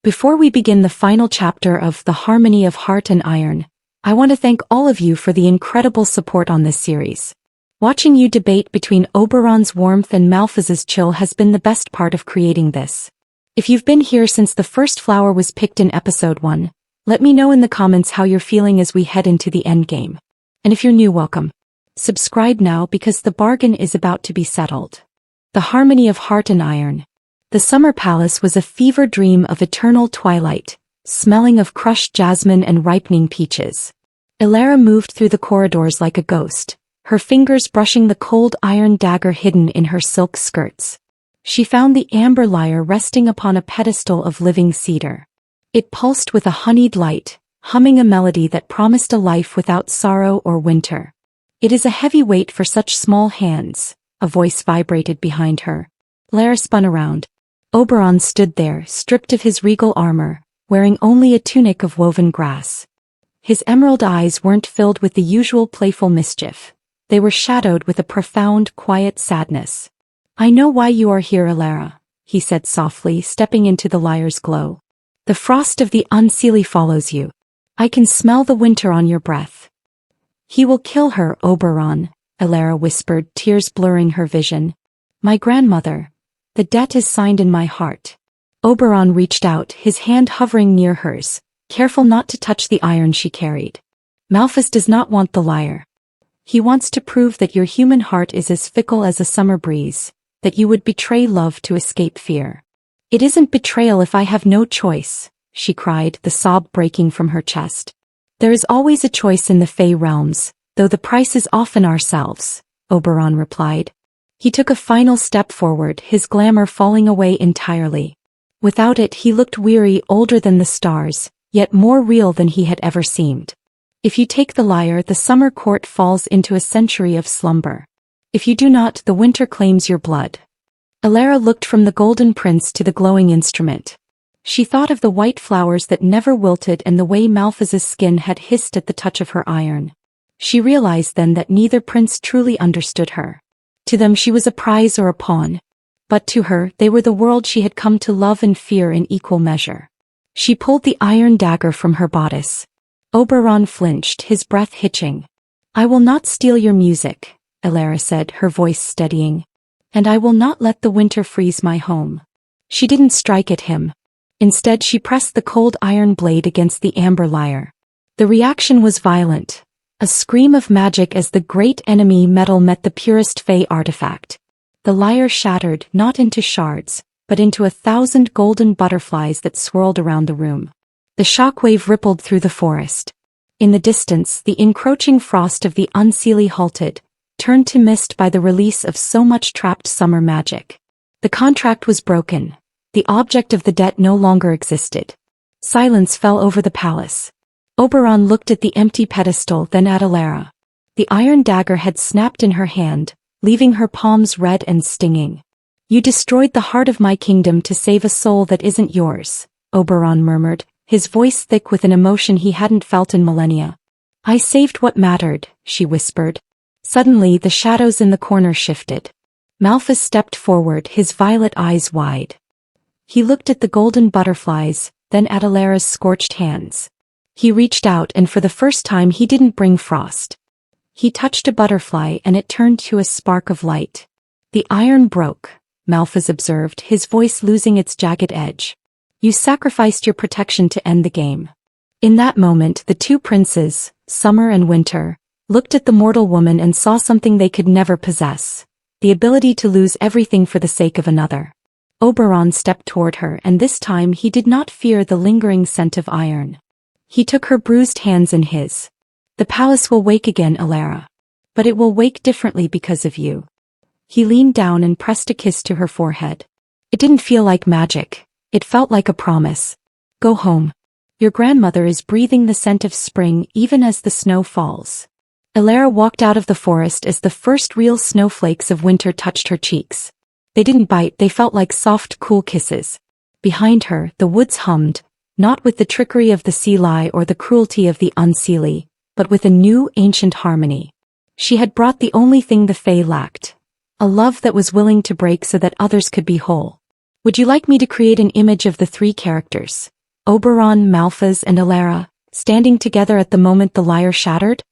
Before we begin the final chapter of The Harmony of Heart and Iron, I want to thank all of you for the incredible support on this series. Watching you debate between Oberon's warmth and Malphas's chill has been the best part of creating this. If you've been here since the first flower was picked in episode 1, let me know in the comments how you're feeling as we head into the endgame. And if you're new, welcome. Subscribe now because the bargain is about to be settled. The Harmony of Heart and Iron. The summer palace was a fever dream of eternal twilight, smelling of crushed jasmine and ripening peaches. Elara moved through the corridors like a ghost, her fingers brushing the cold iron dagger hidden in her silk skirts. She found the amber lyre resting upon a pedestal of living cedar. It pulsed with a honeyed light, humming a melody that promised a life without sorrow or winter. "It is a heavy weight for such small hands," a voice vibrated behind her. Elara spun around. Oberon stood there, stripped of his regal armor, wearing only a tunic of woven grass. His emerald eyes weren't filled with the usual playful mischief. They were shadowed with a profound, quiet sadness. "I know why you are here, Elara," he said softly, stepping into the lyre's glow. "The frost of the Unseelie follows you. I can smell the winter on your breath." "He will kill her, Oberon," Elara whispered, tears blurring her vision. "My grandmother. The debt is signed in my heart." Oberon reached out, his hand hovering near hers, careful not to touch the iron she carried. "Malphas does not want the lyre. He wants to prove that your human heart is as fickle as a summer breeze, that you would betray love to escape fear." "It isn't betrayal if I have no choice," she cried, the sob breaking from her chest. "There is always a choice in the Fae realms, though the price is often ourselves," Oberon replied. He took a final step forward, his glamour falling away entirely. Without it he looked weary, older than the stars, yet more real than he had ever seemed. "If you take the lyre, the summer court falls into a century of slumber. If you do not, the winter claims your blood." Elara looked from the golden prince to the glowing instrument. She thought of the white flowers that never wilted and the way Malphas's skin had hissed at the touch of her iron. She realized then that neither prince truly understood her. To them she was a prize or a pawn. But to her, they were the world she had come to love and fear in equal measure. She pulled the iron dagger from her bodice. Oberon flinched, his breath hitching. "I will not steal your music," Elara said, her voice steadying. "And I will not let the winter freeze my home." She didn't strike at him. Instead she pressed the cold iron blade against the amber lyre. The reaction was violent. A scream of magic as the great enemy metal met the purest Fae artifact. The lyre shattered, not into shards, but into 1,000 golden butterflies that swirled around the room. The shockwave rippled through the forest. In the distance, the encroaching frost of the Unseelie halted, turned to mist by the release of so much trapped summer magic. The contract was broken. The object of the debt no longer existed. Silence fell over the palace. Oberon looked at the empty pedestal, then at Elara. The iron dagger had snapped in her hand, leaving her palms red and stinging. "You destroyed the heart of my kingdom to save a soul that isn't yours," Oberon murmured, his voice thick with an emotion he hadn't felt in millennia. "I saved what mattered," she whispered. Suddenly the shadows in the corner shifted. Malphas stepped forward, his violet eyes wide. He looked at the golden butterflies, then at Elara's scorched hands. He reached out and for the first time he didn't bring frost. He touched a butterfly and it turned to a spark of light. "The iron broke," Malphas observed, his voice losing its jagged edge. "You sacrificed your protection to end the game." In that moment the two princes, Summer and Winter, looked at the mortal woman and saw something they could never possess: the ability to lose everything for the sake of another. Oberon stepped toward her and this time he did not fear the lingering scent of iron. He took her bruised hands in his. "The palace will wake again, Elara. But it will wake differently because of you." He leaned down and pressed a kiss to her forehead. It didn't feel like magic. It felt like a promise. "Go home. Your grandmother is breathing the scent of spring even as the snow falls." Elara walked out of the forest as the first real snowflakes of winter touched her cheeks. They didn't bite, they felt like soft, cool kisses. Behind her, the woods hummed, not with the trickery of the Seelie or the cruelty of the Unseelie, but with a new, ancient harmony. She had brought the only thing the Fae lacked: a love that was willing to break so that others could be whole. "Would you like me to create an image of the three characters?" Oberon, Malphas, and Elara, standing together at the moment the lyre shattered?